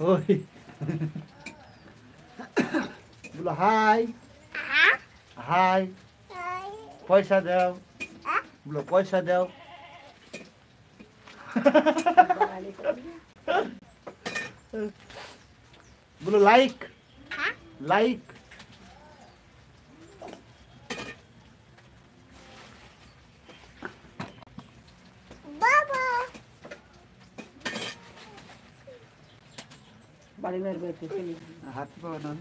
ওই বলো high high পয়সা দাও বলো পয়সা দাও বলো লাইক লাইক হাত পাওয়া না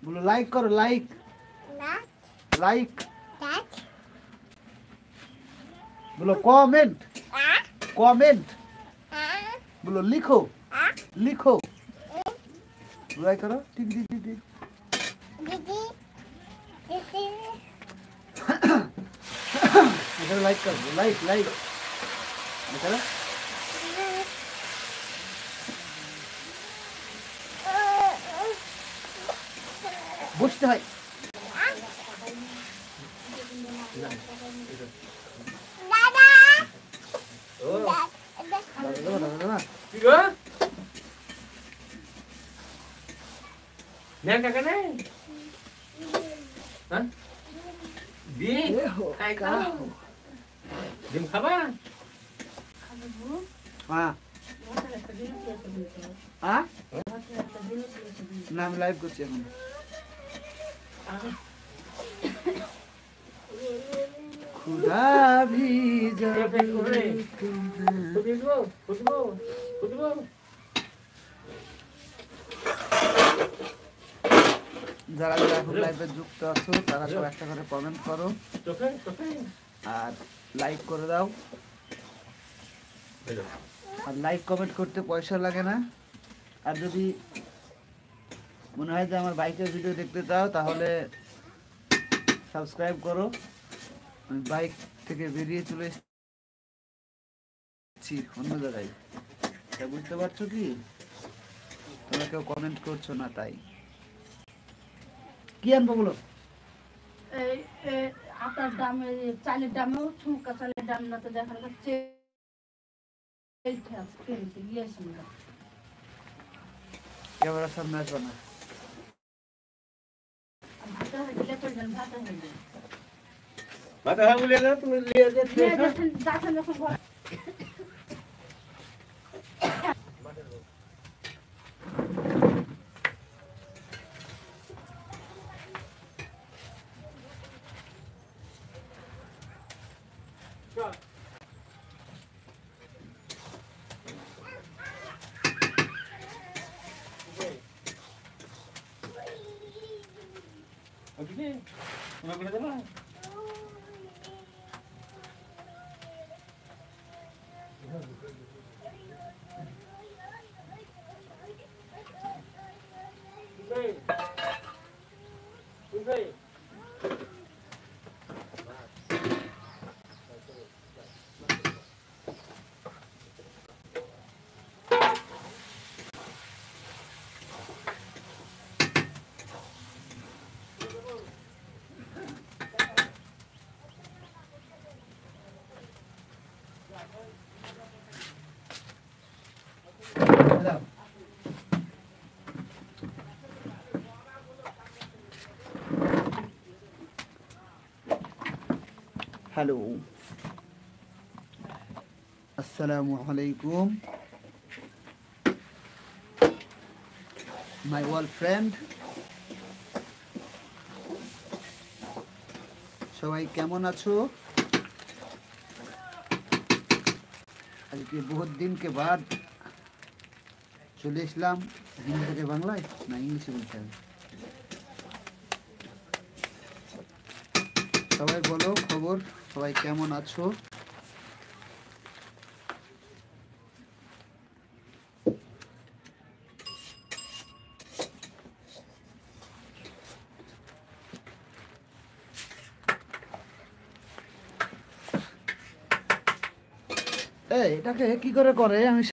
বলো লাইক করো লাইক লাইক বলো কমেন্ট কমেন্ট বলো লিখো লিখো লাইক করো টিক টিক টিক টিক এটা লাইক করো লাইক লাইক এটা বসতে হয় ডিম খাবা? না আমি লাইভ করছি এখন খুদা ভি যাবে যারা যারা এখন লাইভে যুক্ত আছো তারা সব একটা করে কমেন্ট করো আর লাইক করে দাও আর লাইক কমেন্ট করতে পয়সা লাগে না আর যদি মনে হয় যে আমার বাইকের ভিডিও দেখতে চাও তাহলে সাবস্ক্রাইব করো আমি বাইক থেকে বেরিয়ে চলে এসেছি অন্য জায়গায় তা বুঝতে পারছো কি তোমরা কেউ কমেন্ট করছো না তাই কি আনবো বলো আটার দামে চালের দামেও ছুমকা চালের দাম না তো দেখা যাচ্ছে ক্যামেরার সামনে আসবে না ভাত হ্যাঁ বলে না তুমি লিয়ে যেতে ওকে তোমাকে বলে দেবা হ্যালো আসসালামু আলাইকুম মাই ওয়াল ফ্রেন্ড সবাই কেমন আছো আজকে বহুত দিন के बाद চলে আসলাম হিন্দি থেকে বাংলায় না ইংলিশে বলতে হবে সবাই বলো খবর সবাই কেমন আছো এই এটাকে কি করে করে আমি